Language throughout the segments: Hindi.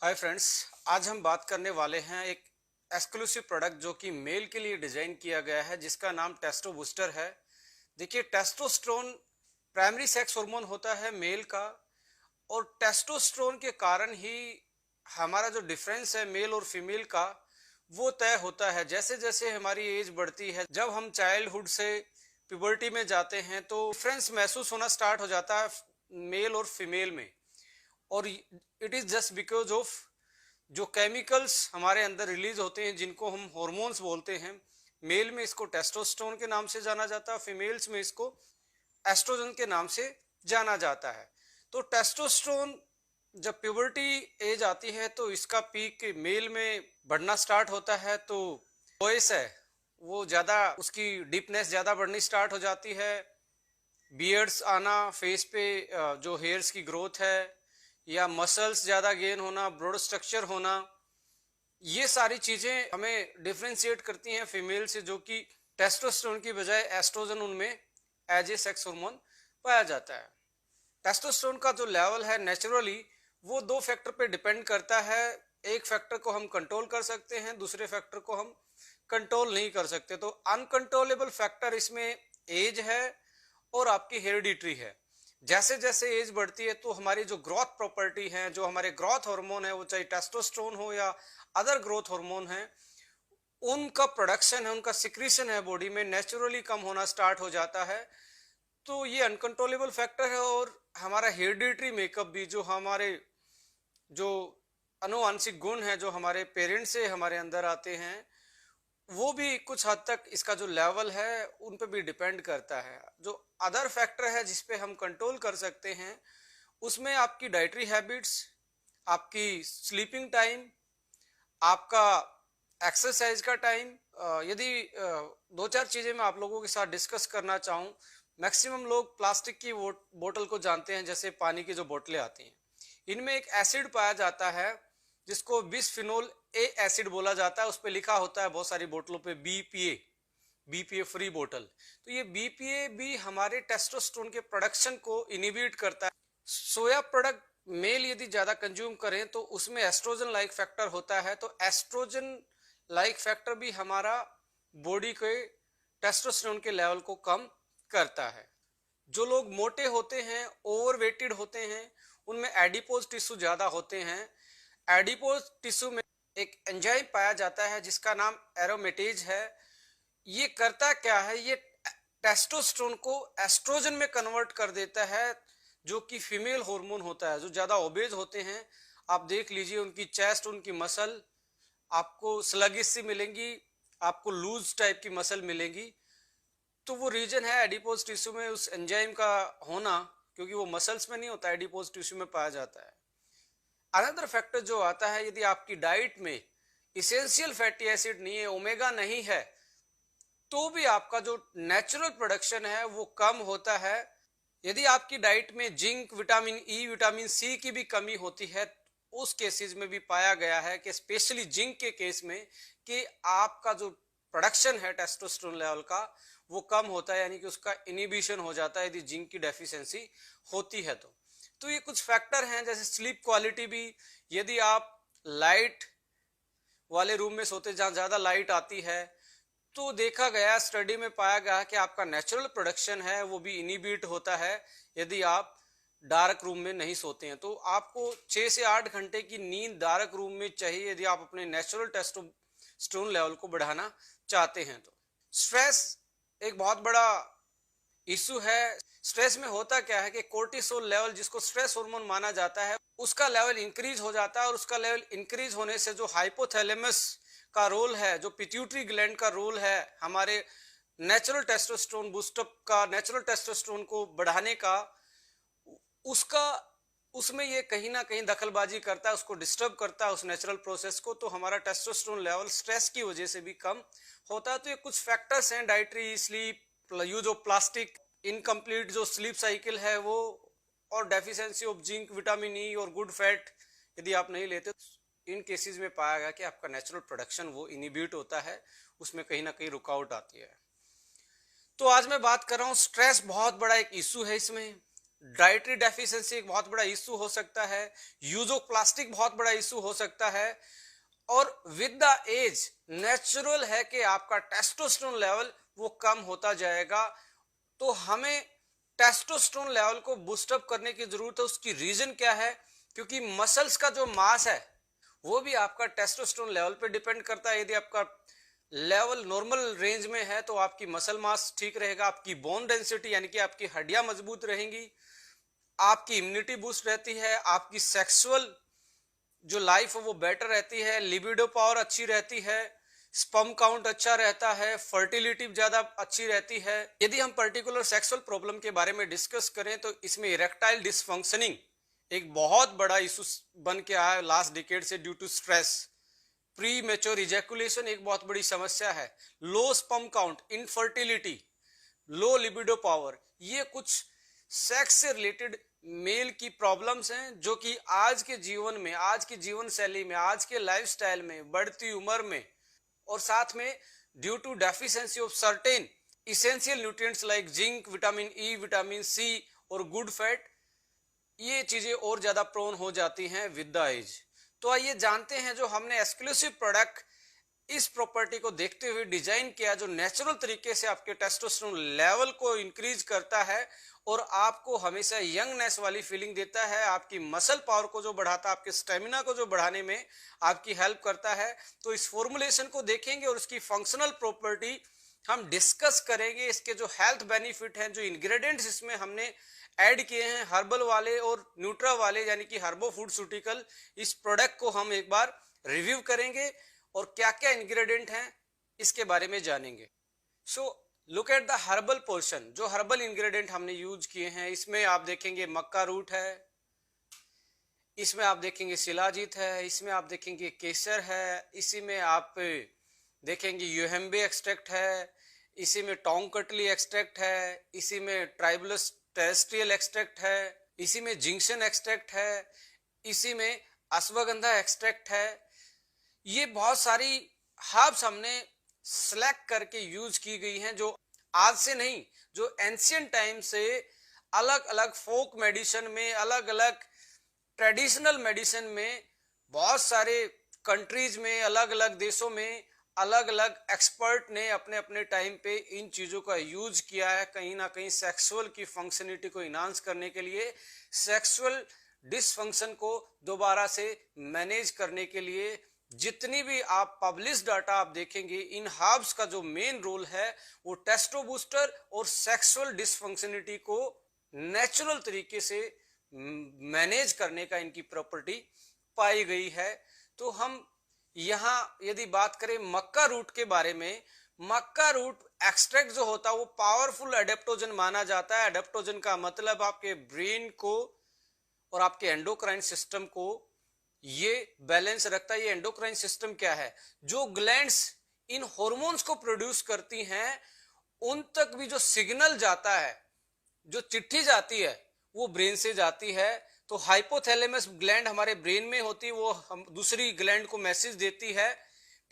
Hi friends. आज हम बात करने वाले हैं एक एक्सक्लूसिव प्रोडक्ट जो कि मेल के लिए डिजाइन किया गया है, जिसका नाम टेस्टो बूस्टर है। देखिए, टेस्टोस्टेरोन प्राइमरी सेक्स हार्मोन होता है मेल का, और टेस्टोस्टेरोन के कारण ही हमारा जो डिफरेंस है मेल और फीमेल का वो तय होता है। जैसे जैसे हमारी एज बढ़ती है, जब हम चाइल्डहुड से प्यूबर्टी में जाते हैं, तो डिफरेंस महसूस होना स्टार्ट हो जाता है मेल और फीमेल में। और it is just because of जो केमिकल्स हमारे अंदर रिलीज होते हैं, जिनको हम हॉर्मोन्स बोलते हैं। मेल में इसको टेस्टोस्टेरोन के नाम से जाना जाता है, फीमेल्स में इसको एस्ट्रोजन के नाम से जाना जाता है। तो टेस्टोस्टेरोन जब प्यूबर्टी एज आती है तो इसका पीक मेल में बढ़ना स्टार्ट होता है। तो वॉइस है वो ज़्यादा, उसकी डीपनेस ज़्यादा बढ़नी स्टार्ट हो जाती है। बियर्ड्स आना, फेस पे जो हेयर्स की ग्रोथ है, या मसल्स ज़्यादा गेन होना, ब्रॉड स्ट्रक्चर होना, ये सारी चीज़ें हमें डिफ्रेंशिएट करती हैं फीमेल से, जो कि टेस्टोस्टेरोन की बजाय एस्ट्रोजन उनमें एज ए सेक्स हार्मोन पाया जाता है। टेस्टोस्टेरोन का जो लेवल है नेचुरली वो दो फैक्टर पे डिपेंड करता है। एक फैक्टर को हम कंट्रोल कर सकते हैं, दूसरे फैक्टर को हम कंट्रोल नहीं कर सकते। तो अनकंट्रोलेबल फैक्टर इसमें एज है और आपकी हेरिडिटरी है। जैसे जैसे एज बढ़ती है तो हमारी जो ग्रोथ प्रॉपर्टी है, जो हमारे ग्रोथ हार्मोन है, वो चाहे टेस्टोस्टेरोन हो या अदर ग्रोथ हार्मोन है, उनका प्रोडक्शन है, उनका सिक्रीशन है बॉडी में, नेचुरली कम होना स्टार्ट हो जाता है। तो ये अनकंट्रोलेबल फैक्टर है। और हमारा हेरिडिटरी मेकअप भी, जो हमारे जो अनुवांशिक गुण है जो हमारे पेरेंट्स से हमारे अंदर आते हैं, वो भी कुछ हद तक इसका जो लेवल है उन पे भी डिपेंड करता है। जो अदर फैक्टर है जिस पे हम कंट्रोल कर सकते हैं, उसमें आपकी डाइटरी हैबिट्स, आपकी स्लीपिंग टाइम, आपका एक्सरसाइज का टाइम। यदि दो चार चीजें मैं आप लोगों के साथ डिस्कस करना चाहूँ। मैक्सिमम लोग प्लास्टिक की बोतल को जानते हैं, जैसे पानी की जो बोतलें आती हैं, इनमें एक एसिड पाया जाता है जिसको बिस्फिनोल ए एसिड बोला जाता है। उस पर लिखा होता है बहुत सारी बोतलों पे बीपीए, बीपीए फ्री बोतल। तो ये बीपीए भी हमारे टेस्टोस्टेरोन के प्रोडक्शन को इनिबिट करता है। सोया प्रोडक्ट मेल यदि ज्यादा कंज्यूम करें तो उसमें एस्ट्रोजन लाइक फैक्टर होता है। तो एस्ट्रोजन लाइक फैक्टर भी हमारा बॉडी के टेस्टोस्टेरोन के लेवल को कम करता है। जो लोग मोटे होते हैं, ओवरवेटेड होते हैं, उनमें एडिपोज टिश्यू ज्यादा होते हैं। एडिपोज टिश्यू में एक एंजाइम पाया जाता है जिसका नाम एरोमेटेज है। ये करता क्या है, ये टेस्टोस्टेरोन को एस्ट्रोजन में कन्वर्ट कर देता है, जो कि फीमेल हार्मोन होता है। जो ज्यादा ओबेज होते हैं, आप देख लीजिए उनकी चेस्ट, उनकी मसल आपको स्लगिश सी मिलेंगी, आपको लूज टाइप की मसल मिलेंगी। तो वो रीजन है एडिपोज टिश्यू में उस एंजाइम का होना, क्योंकि वो मसल्स में नहीं होता, एडिपोज टिश्यू में पाया जाता है। अनदर फैक्टर जो आता है, यदि आपकी डाइट में इसेंशियल फैटी एसिड नहीं है, ओमेगा नहीं है, तो भी आपका जो नेचुरल प्रोडक्शन है वो कम होता है। यदि आपकी डाइट में zinc, vitamin E, vitamin C की भी कमी होती है, उस केसेस में भी पाया गया है कि स्पेशली जिंक के केस में, कि आपका जो प्रोडक्शन है टेस्टोस्टेरोन लेवल का वो कम होता है, यानी कि उसका इनिबिशन हो जाता है यदि जिंक की डेफिशिएंसी होती है। तो ये कुछ फैक्टर हैं। जैसे स्लीप क्वालिटी भी, यदि आप लाइट वाले रूम में सोते जहां ज्यादा लाइट आती है, तो देखा गया, स्टडी में पाया गया कि आपका नेचुरल प्रोडक्शन है वो भी इनिबिट होता है यदि आप डार्क रूम में नहीं सोते हैं। तो आपको 6 से 8 घंटे की नींद डार्क रूम में चाहिए यदि आप अपने नेचुरल टेस्टोस्टेरोन लेवल को बढ़ाना चाहते हैं। तो स्ट्रेस एक बहुत बड़ा इशू है। स्ट्रेस में होता क्या है कि कोर्टिसोल लेवल, जिसको स्ट्रेस हार्मोन माना जाता है, उसका लेवल इंक्रीज हो जाता है। और उसका लेवल इंक्रीज होने से जो हाइपोथैलेमस का रोल है, जो पिट्यूटरी ग्लैंड का रोल है हमारे नेचुरल टेस्टोस्टेरोन बूस्टअप का, नेचुरल टेस्टोस्टेरोन को बढ़ाने का, उसका उसमें ये कहीं ना कहीं दखलबाजी करता है, उसको डिस्टर्ब करता है उस नेचुरल प्रोसेस को। तो हमारा टेस्टोस्टेरोन लेवल स्ट्रेस की वजह से भी कम होता है। तो ये कुछ फैक्टर्स हैं, dietary, sleep, use of plastic, incomplete जो स्लीप साइकिल है वो, और डेफिशिएंसी ऑफ जिंक, विटामिन ई और गुड फैट यदि आप नहीं लेते, इन केसेस में पाया गया कि आपका नेचुरल प्रोडक्शन वो इनिबिट होता है, उसमें कहीं ना कहीं रुकावट आती है। तो आज मैं बात कर रहा हूँ, स्ट्रेस बहुत बड़ा एक इशू है इसमें। डाइटरी डेफिशिएंसी एक बहुत बड़ा इशू हो सकता है, यूज ऑफ प्लास्टिक बहुत बड़ा इशू हो सकता है। और विद द एज नेचुरल है कि आपका टेस्टोस्टेरोन लेवल वो कम होता जाएगा। तो हमें टेस्टोस्टेरोन लेवल को बूस्टअप करने की जरूरत है। उसकी रीजन क्या है? क्योंकि मसल्स का जो मास है वो भी आपका टेस्टोस्टेरोन लेवल पे डिपेंड करता है। यदि आपका लेवल नॉर्मल रेंज में है तो आपकी मसल मास ठीक रहेगा, आपकी बोन डेंसिटी यानी कि आपकी हड्डियां मजबूत रहेंगी, आपकी इम्यूनिटी बूस्ट रहती है, आपकी सेक्सुअल जो लाइफ है वो बेटर रहती है, लिबिडो पावर अच्छी रहती है, स्पर्म काउंट अच्छा रहता है, फर्टिलिटी ज्यादा अच्छी रहती है। यदि हम पर्टिकुलर सेक्सुअल प्रॉब्लम के बारे में डिस्कस करें तो इसमें इरेक्टाइल डिसफंक्शनिंग एक बहुत बड़ा इशू बन के आया है लास्ट डिकेड से due to stress. Premature ejaculation एक बहुत बड़ी समस्या है, low sperm count, infertility, low libido power, ये कुछ सेक्स से रिलेटेड मेल की प्रॉब्लम्स हैं जो कि आज के जीवन में, आज की जीवन शैली में, आज के लाइफस्टाइल में, बढ़ती उम्र में और साथ में due to deficiency of certain essential nutrients like zinc, vitamin E, vitamin C और गुड फैट, ये चीजें और ज्यादा प्रोन हो जाती हैं विद द एज। तो आइए जानते हैं जो हमने एक्सक्लूसिव प्रोडक्ट इस प्रॉपर्टी को देखते हुए डिजाइन किया जो नेचुरल तरीके से आपके टेस्टोस्टेरोन लेवल को इंक्रीज करता है और आपको हमेशा यंगनेस वाली फीलिंग देता है, आपकी मसल पावर को जो बढ़ाता है, आपके स्टेमिना को जो बढ़ाने में आपकी हेल्प करता है। तो इस फॉर्मुलेशन को देखेंगे और उसकी फंक्शनल प्रॉपर्टी हम डिस्कस करेंगे। इसके जो हेल्थ बेनिफिट हैं, जो इंग्रेडिएंट्स इसमें हमने ऐड किए हैं हर्बल वाले और न्यूट्रा वाले यानी कि हर्बो फूडस्यूटिकल, इस प्रोडक्ट को हम एक बार रिव्यू करेंगे और क्या क्या इंग्रेडिएंट हैं इसके बारे में जानेंगे। So look at the herbal portion. जो हर्बल इंग्रेडिएंट हमने यूज किए हैं इसमें आप देखेंगे मक्का रूट है, इसमें आप देखेंगे शिलाजीत है, इसमें आप देखेंगे केसर है, इसी में आप देखेंगे यूहेम्बे एक्सट्रैक्ट है, इसी में टोंग कटली एक्सट्रैक्ट है, इसी में ट्राइबलस टेरेस्ट्रियल एक्सट्रैक्ट है, इसी में जिंक्शन एक्सट्रैक्ट है, इसी में अश्वगंधा एक्सट्रैक्ट है। ये बहुत सारी हर्ब्स हमने सेलेक्ट करके यूज की गई हैं जो आज से नहीं, जो एंशियंट टाइम से अलग अलग फोक मेडिसिन में, अलग अलग ट्रेडिशनल मेडिसिन में, बहुत सारे कंट्रीज में, अलग अलग देशों में अलग अलग एक्सपर्ट ने अपने अपने टाइम पे इन चीजों का यूज किया है, कहीं ना कहीं सेक्सुअल की फंक्शनिटी को इनहांस करने के लिए, सेक्सुअल डिसफंक्शन को दोबारा से मैनेज करने के लिए। जितनी भी आप पब्लिश डाटा आप देखेंगे, इन हर्ब्स का जो मेन रोल है वो टेस्टो बूस्टर और सेक्सुअल डिसफंक्शनिटी को नेचुरल तरीके से मैनेज करने का इनकी प्रॉपर्टी पाई गई है। तो हम यहाँ यदि बात करें मक्का रूट के बारे में, मक्का रूट एक्सट्रैक्ट जो होता है वो पावरफुल एडेप्टोजन माना जाता है। एडेप्टोजन का मतलब आपके ब्रेन को और आपके एंडोक्राइन सिस्टम को ये बैलेंस रखता है। ये एंडोक्राइन सिस्टम क्या है? जो ग्लैंड्स इन हॉर्मोन्स को प्रोड्यूस करती हैं उन तक भी जो सिग्नल जाता है, जो चिट्ठी जाती है वो ब्रेन से जाती है। तो हाइपोथैलेमस ग्लैंड हमारे ब्रेन में होती है, वो हम दूसरी ग्लैंड को मैसेज देती है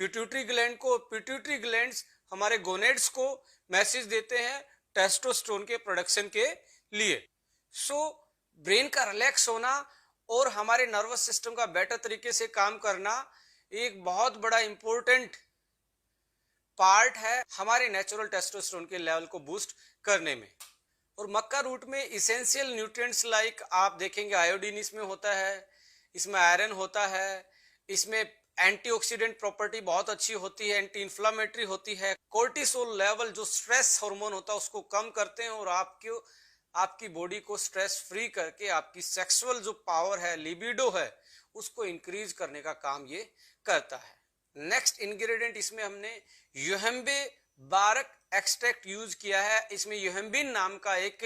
पिट्यूटरी ग्लैंड को, पिट्यूटरी ग्लैंड्स हमारे गोनेड्स को मैसेज देते हैं टेस्टोस्टेरोन के प्रोडक्शन के लिए। सो ब्रेन का रिलैक्स होना और हमारे नर्वस सिस्टम का बेटर तरीके से काम करना एक बहुत बड़ा इंपॉर्टेंट पार्ट है हमारे नेचुरल टेस्टोस्टेरोन के लेवल को बूस्ट करने में। और मक्का रूट में इसेंशियल न्यूट्रिएंट्स लाइक आप देखेंगे आयोडीन इसमें होता है, इसमें आयरन होता है, इसमें एंटीऑक्सीडेंट प्रॉपर्टी बहुत अच्छी होती है, एंटी इंफ्लेमेटरी होती है, कोर्टिसोल लेवल जो स्ट्रेस हार्मोन होता है उसको कम करते हैं और आपकी बॉडी को स्ट्रेस फ्री करके आपकी सेक्सुअल जो पावर है, लिबिडो है, उसको इंक्रीज करने का काम ये करता है। नेक्स्ट इंग्रेडिएंट इसमें हमने यूहेम्बे बारक एक्सट्रैक्ट यूज किया है। इसमें यूहेम्बिन नाम का एक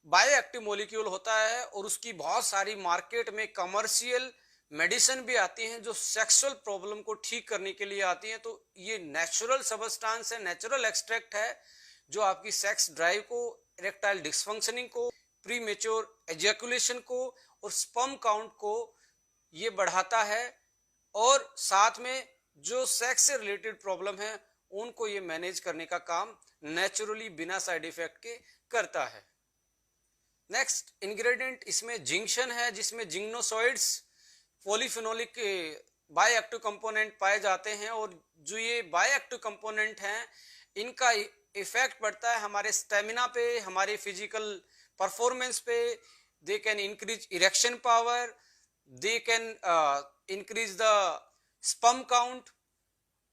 बायोएक्टिव मॉलिक्यूल होता है और उसकी बहुत सारी मार्केट में कमर्शियल मेडिसिन भी आती हैं जो सेक्सुअल प्रॉब्लम को ठीक करने के लिए आती हैं। तो ये नेचुरल सबस्टांस है, नेचुरल एक्सट्रैक्ट है जो आपकी सेक्स ड्राइव को, इरेक्टाइल डिसफंक्शनिंग को, प्री मेच्योर एजैकुलेशन को और स्पर्म काउंट को ये बढ़ाता है और साथ में जो सेक्स से रिलेटेड प्रॉब्लम है उनको ये मैनेज करने का काम नेचुरली बिना साइड इफेक्ट के करता है। नेक्स्ट इंग्रेडिएंट इसमें जिंक्शन है, जिसमें जिग्नोसॉइड्स पॉलीफिनोलिक बायोएक्टिव कंपोनेंट पाए जाते हैं, और जो ये बायोएक्टिव कंपोनेंट हैं इनका इफेक्ट पड़ता है हमारे स्टेमिना पे, हमारे फिजिकल परफॉर्मेंस पे। They can increase erection power, they can increase the sperm count,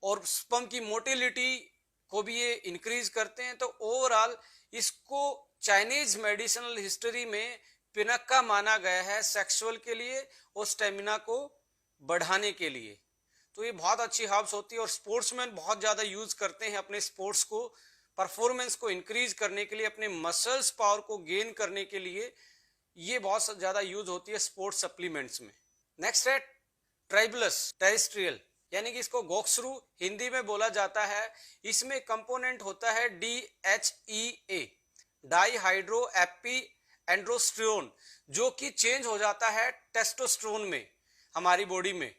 और स्पर्म की मोटिलिटी को भी ये इंक्रीज करते हैं। तो ओवरऑल इसको चाइनीज मेडिसिनल हिस्ट्री में पिनक्का माना गया है सेक्सुअल के लिए और स्टेमिना को बढ़ाने के लिए। तो ये बहुत अच्छी हर्ब्स होती है और स्पोर्ट्समैन बहुत ज्यादा यूज करते हैं अपने स्पोर्ट्स को, परफॉर्मेंस को इंक्रीज करने के लिए, अपने मसल्स पावर को गेन करने के लिए ये बहुत ज्यादा यूज होती है स्पोर्ट्स सप्लीमेंट्स में। नेक्स्ट है ट्राइबलस टेरेस्ट्रियल, यानी कि इसको गोक्सरू हिंदी में बोला जाता है। इसमें कंपोनेंट होता है DHEA, डाईहाइड्रो एपी एंड्रोस्टेरोन, जो कि चेंज हो जाता है टेस्टोस्टेरोन में हमारी बॉडी में।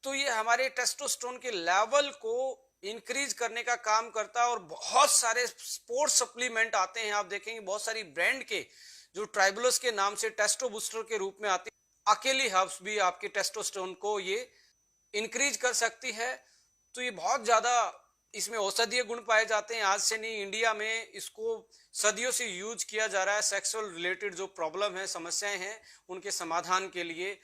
तो ये हमारे टेस्टोस्टेरोन के लेवल को इंक्रीज करने का काम करता है। और बहुत सारे स्पोर्ट्स सप्लीमेंट आते हैं, आप देखेंगे बहुत सारी ब्रांड के जो ट्राइबलस के नाम से टेस्टो बूस्टर के रूप में आते हैं। अकेली हर्ब्स भी आपके टेस्टोस्टेरोन को ये इंक्रीज कर सकती है। तो ये बहुत ज्यादा इसमें औषधीय गुण पाए जाते हैं। आज से नहीं, इंडिया में इसको सदियों से यूज किया जा रहा है सेक्सुअल रिलेटेड जो प्रॉब्लम है, समस्याएं हैं, उनके समाधान के लिए।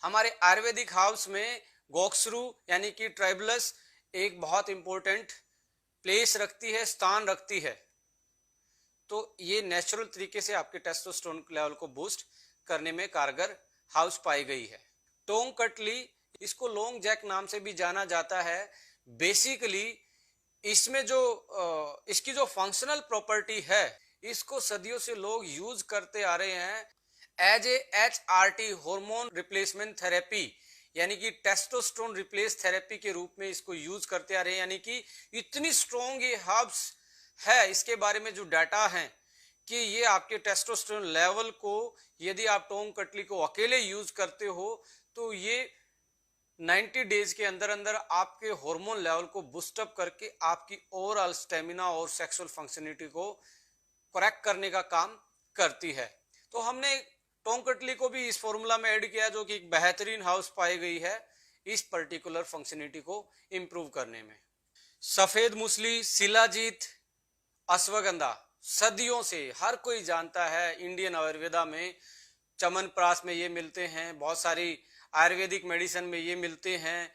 हमारे आयुर्वेदिक हर्ब्स में गोक्सरू यानी कि ट्राइबलस एक बहुत इंपॉर्टेंट प्लेस रखती है, स्थान रखती है। तो ये नेचुरल तरीके से आपके टेस्टोस्टेरोन लेवल को बूस्ट करने में कारगर हर्ब्स पाई गई है। टोंग कटली, इसको लोंग जैक नाम से भी जाना जाता है। बेसिकली इसमें जो इसकी जो फंक्शनल प्रॉपर्टी है, इसको सदियों से लोग यूज करते आ रहे हैं as a HRT hormone replacement therapy, यानी कि टेस्टोस्टेरोन रिप्लेस थेरेपी के रूप में इसको यूज करते आ रहे हैं। यानी कि इतनी स्ट्रॉन्ग ये हर्ब्स है, इसके बारे में जो डाटा है कि ये आपके टेस्टोस्टेरोन लेवल को, यदि आप टोंग कटली को अकेले यूज करते हो तो ये 90 डेज के अंदर अंदर आपके हार्मोन लेवल को बूस्टअप करके आपकी ओवरऑल स्टेमिना और सेक्सुअल फंक्शनिटी को करेक्ट करने का काम करती है। तो हमने टोंग कटली को भी इस फॉर्मूला में ऐड किया, जो कि एक बेहतरीन हाउस पाई गई है इस पर्टिकुलर फंक्शनिटी को इंप्रूव करने में। सफेद मूसली, शिलाजीत, अश्वगंधा सदियों से हर कोई जानता है। इंडियन आयुर्वेदा में चमनप्राश में ये मिलते हैं, बहुत सारी आयुर्वेदिक मेडिसिन में ये मिलते हैं।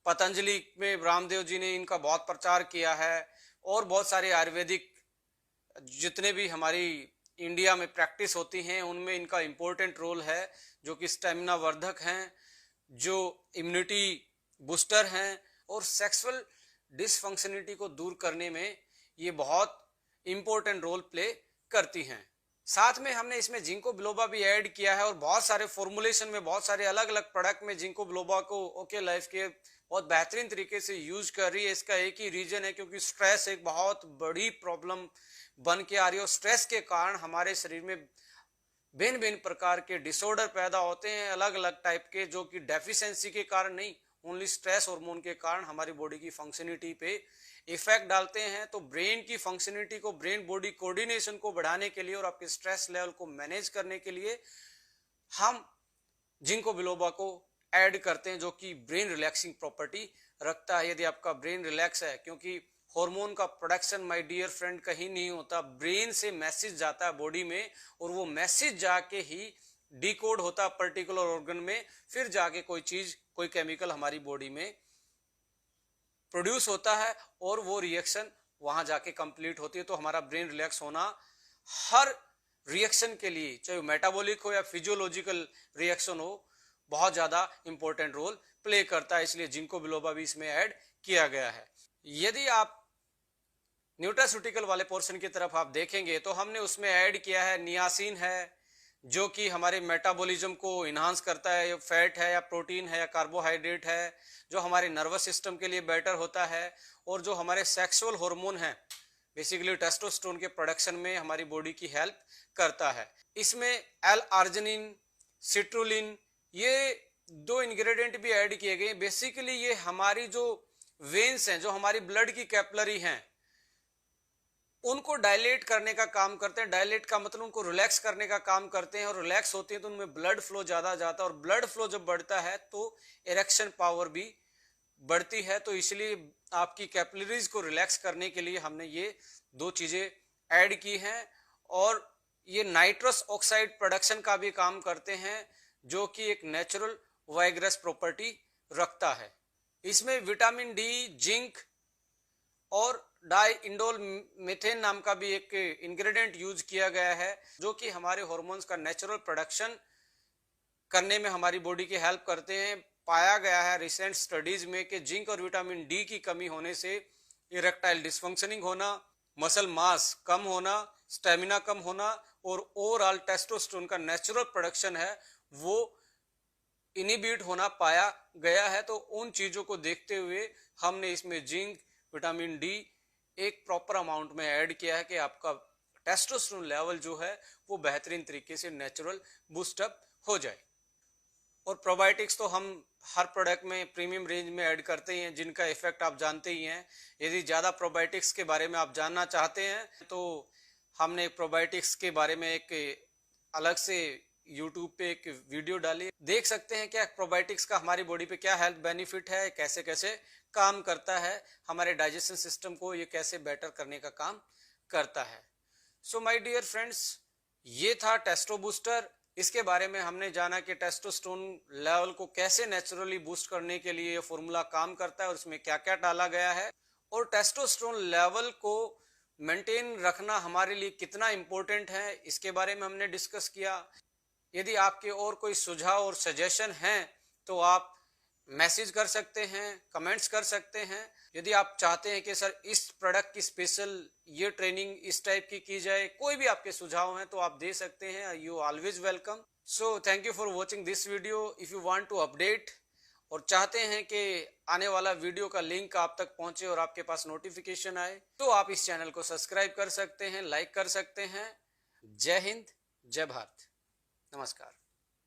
पतंजलि में रामदेव जी ने इनका बहुत प्रचार किया है, और बहुत सारे आयुर्वेदिक जितने भी हमारी इंडिया में प्रैक्टिस होती हैं उनमें इनका इंपॉर्टेंट रोल है, जो कि स्टेमिना वर्धक हैं, जो इम्यूनिटी बूस्टर हैं, और सेक्सुअल डिसफंक्शनिटी को दूर करने में ये बहुत इंपॉर्टेंट रोल प्ले करती हैं। साथ में हमने इसमें जिंको बिलोबा भी ऐड किया है, और बहुत सारे फॉर्मुलेशन में, बहुत सारे अलग अलग प्रोडक्ट में जिंको बिलोबा को ओके लाइफ के बहुत बेहतरीन तरीके से यूज कर रही है। इसका एक ही रीजन है, क्योंकि स्ट्रेस एक बहुत बड़ी प्रॉब्लम बन के आ रही है, और स्ट्रेस के कारण हमारे शरीर में भिन्न भिन्न प्रकार के डिसऑर्डर पैदा होते हैं, अलग अलग टाइप के, जो कि डेफिशिएंसी के कारण नहीं, ओनली स्ट्रेस हार्मोन के कारण हमारी बॉडी की फंक्शनिटी पे इफेक्ट डालते हैं। तो ब्रेन की फंक्शनिटी को, ब्रेन बॉडी कोऑर्डिनेशन को बढ़ाने के लिए और आपके स्ट्रेस लेवल को मैनेज करने के लिए हम जिंको बिलोबा को ऐड करते हैं, जो कि ब्रेन रिलैक्सिंग प्रॉपर्टी रखता है। यदि आपका ब्रेन रिलैक्स है, क्योंकि हार्मोन का प्रोडक्शन माय डियर फ्रेंड कहीं नहीं होता, ब्रेन से मैसेज जाता है बॉडी में, और वो मैसेज जाके ही डिकोड होता है पर्टिकुलर ऑर्गन में, फिर जाके कोई चीज, कोई केमिकल हमारी बॉडी में प्रोड्यूस होता है, और वो रिएक्शन वहां जाके कंप्लीट होती है। तो हमारा ब्रेन रिलैक्स होना हर रिएक्शन के लिए, चाहे मेटाबॉलिक हो या फिजियोलॉजिकल रिएक्शन हो, बहुत ज्यादा इंपॉर्टेंट रोल प्ले करता है। इसलिए जिंको बिलोबा भी इसमें ऐड किया गया है। यदि आप न्यूट्रास्यूटिकल वाले पोर्शन की तरफ आप देखेंगे तो हमने उसमें ऐड किया है नियासिन है, जो कि हमारे मेटाबॉलिज्म को इन्हांस करता है। फैट है या प्रोटीन है या कार्बोहाइड्रेट है, जो हमारे नर्वस सिस्टम के लिए बेटर होता है, और जो हमारे सेक्सुअल हार्मोन है, बेसिकली टेस्टोस्टेरोन के प्रोडक्शन में हमारी बॉडी की हेल्प करता है। इसमें L-आर्जिनिन, सिट्रुलिन, ये दो इंग्रेडिएंट भी ऐड किए गए। बेसिकली ये हमारी जो वेन्स हैं, जो हमारी ब्लड की कैपिलरी हैं, उनको डायलेट करने का काम करते हैं। डायलेट का मतलब उनको रिलैक्स करने का काम करते हैं, और रिलैक्स होती है तो उनमें ब्लड फ्लो ज्यादा जाता है, और ब्लड फ्लो जब बढ़ता है तो इरेक्शन पावर भी बढ़ती है। तो इसलिए आपकी कैपिलरीज को रिलैक्स करने के लिए हमने ये दो चीजें ऐड की हैं। और ये नाइट्रस ऑक्साइड प्रोडक्शन का भी काम करते हैं, जो कि एक नेचुरल वाइग्रस प्रॉपर्टी रखता है। इसमें विटामिन डी, जिंक और डाई इंडोल मीथेन नाम का भी एक इंग्रेडिएंट यूज किया गया है, जो कि हमारे हार्मोन्स का नेचुरल प्रोडक्शन करने में हमारी बॉडी की हेल्प करते हैं। पाया गया है रिसेंट स्टडीज में कि जिंक और विटामिन डी की कमी होने से इरेक्टाइल डिसफंक्शनिंग होना, मसल मास कम होना, स्टेमिना कम होना, और ओवरऑल टेस्टोस्टेरोन का नेचुरल प्रोडक्शन है वो इनिबिट होना पाया गया है। तो उन चीजों को देखते हुए हमने इसमें जिंक, विटामिन डी एक प्रॉपर अमाउंट में ऐड किया है कि आपका टेस्टोस्टेरोन लेवल जो है वो बेहतरीन तरीके से नेचुरल बूस्टअप हो जाए। और प्रोबायोटिक्स तो हम हर प्रोडक्ट में प्रीमियम रेंज में ऐड करते ही हैं, जिनका इफेक्ट आप जानते ही हैं। यदि ज़्यादा प्रोबायोटिक्स के बारे में आप जानना चाहते हैं तो हमने प्रोबायोटिक्स के बारे में एक अलग से यूट्यूब पे एक वीडियो डाली, देख सकते हैं क्या प्रोबायोटिक्स का हमारी बॉडी पे क्या हेल्थ बेनिफिट है, कैसे कैसे काम करता है, हमारे डाइजेशन सिस्टम को ये कैसे बेटर करने का काम करता है। सो माय डियर फ्रेंड्स, ये था टेस्टो बूस्टर। इसके बारे में हमने जाना कि टेस्टोस्टेरोन लेवल को कैसे नेचुरली बूस्ट करने के लिए ये फॉर्मूला काम करता है और उसमें क्या क्या डाला गया है, और टेस्टोस्टेरोन लेवल को मेंटेन रखना हमारे लिए कितना इंपॉर्टेंट है, इसके बारे में हमने डिस्कस किया। यदि आपके और कोई सुझाव और सजेशन हैं तो आप मैसेज कर सकते हैं, कमेंट्स कर सकते हैं। यदि आप चाहते हैं कि सर इस प्रोडक्ट की स्पेशल ये ट्रेनिंग इस टाइप की जाए, कोई भी आपके सुझाव हैं तो आप दे सकते हैं। You always welcome. So thank you for watching this video. If you want to update और चाहते हैं कि आने वाला वीडियो का लिंक आप तक पहुंचे और आपके पास नोटिफिकेशन आए, तो आप इस चैनल को सब्सक्राइब कर सकते हैं, लाइक कर सकते हैं। जय हिंद, जय भारत, नमस्कार।